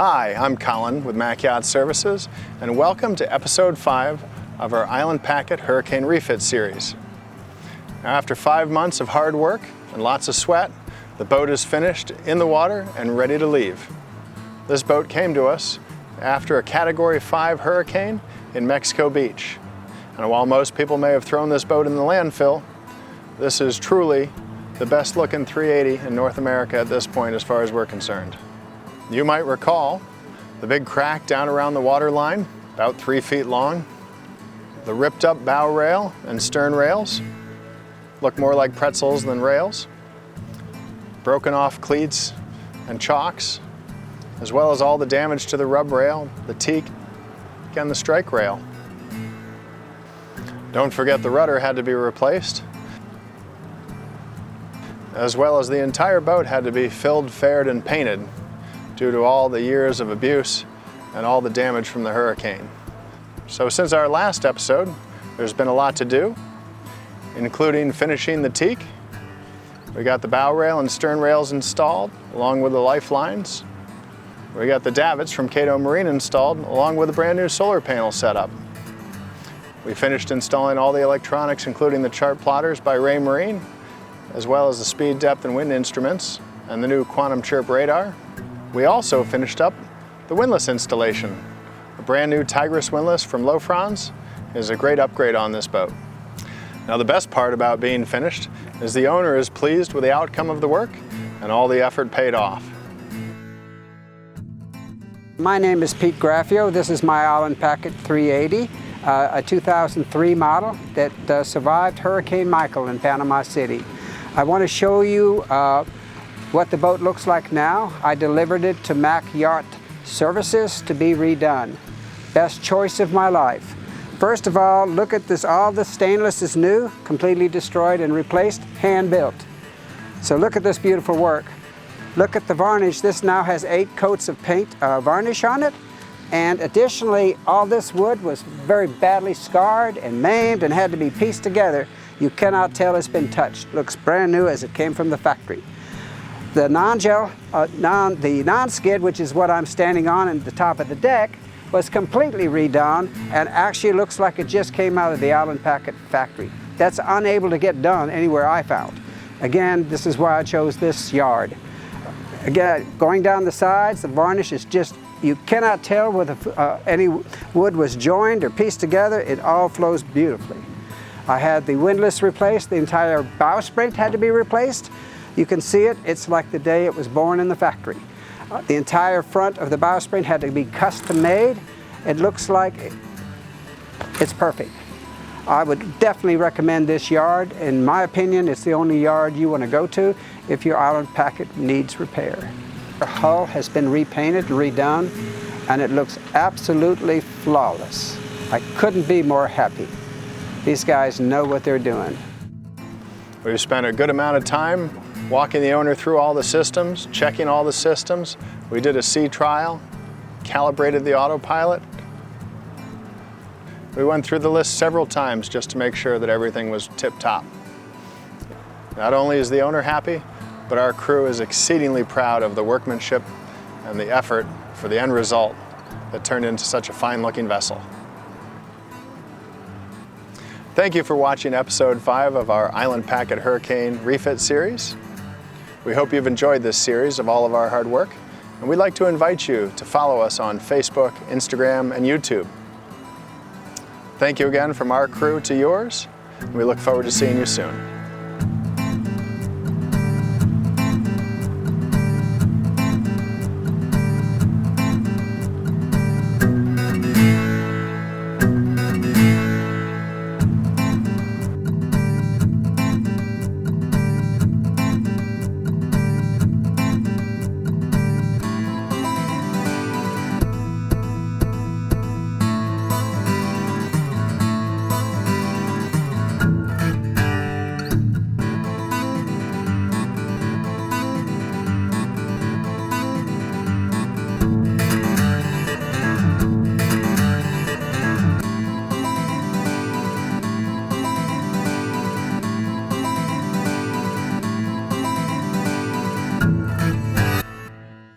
Hi, I'm Colin with Mack Yacht Services, and welcome to episode 5 of our Island Packet Hurricane Refit series. Now, after 5 months of hard work and lots of sweat, the boat is finished in the water and ready to leave. This boat came to us after a Category 5 hurricane in Mexico Beach. And while most people may have thrown this boat in the landfill, this is truly the best looking 380 in North America at this point as far as we're concerned. You might recall the big crack down around the water line, about 3 feet long. The ripped up bow rail and stern rails look more like pretzels than rails. Broken off cleats and chocks, as well as all the damage to the rub rail, the teak, and the strike rail. Don't forget the rudder had to be replaced, as well as the entire boat had to be filled, faired, and painted due to all the years of abuse and all the damage from the hurricane. So since our last episode, there's been a lot to do, including finishing the teak. We got the bow rail and stern rails installed, along with the lifelines. We got the davits from Cato Marine installed, along with a brand new solar panel setup. We finished installing all the electronics, including the chart plotters by Ray Marine, as well as the speed, depth, and wind instruments, and the new Quantum Chirp radar. We also finished up the windlass installation. A brand new Tigris windlass from Lofrans is a great upgrade on this boat. Now, the best part about being finished is the owner is pleased with the outcome of the work and all the effort paid off. My name is Pete Graffio. This is my Island Packet 380, a 2003 model that survived Hurricane Michael in Panama City. I want to show you what the boat looks like now. I delivered it to Mack Yacht Services to be redone. Best choice of my life. First of all, look at this. All the stainless is new, completely destroyed and replaced, hand built. So look at this beautiful work. Look at the varnish. This now has 8 coats of paint varnish on it. And additionally, all this wood was very badly scarred and maimed and had to be pieced together. You cannot tell it's been touched. Looks brand new as it came from the factory. The non-skid, which is what I'm standing on at the top of the deck, was completely redone and actually looks like it just came out of the Island Packet factory. That's unable to get done anywhere I found. Again, this is why I chose this yard. Again, going down the sides, the varnish is just, you cannot tell whether any wood was joined or pieced together. It all flows beautifully. I had the windlass replaced. The entire bowsprit had to be replaced. You can see it. It's like the day it was born in the factory. The entire front of the bowsprit had to be custom made. It looks like it's perfect. I would definitely recommend this yard. In my opinion, it's the only yard you want to go to if your Island Packet needs repair. The hull has been repainted, redone, and it looks absolutely flawless. I couldn't be more happy. These guys know what they're doing. We've spent a good amount of time walking the owner through all the systems, checking all the systems. We did a sea trial, calibrated the autopilot. We went through the list several times just to make sure that everything was tip-top. Not only is the owner happy, but our crew is exceedingly proud of the workmanship and the effort for the end result that turned into such a fine-looking vessel. Thank you for watching episode 5 of our Island Packet Hurricane Refit series. We hope you've enjoyed this series of all of our hard work, and we'd like to invite you to follow us on Facebook, Instagram, and YouTube. Thank you again from our crew to yours, and we look forward to seeing you soon.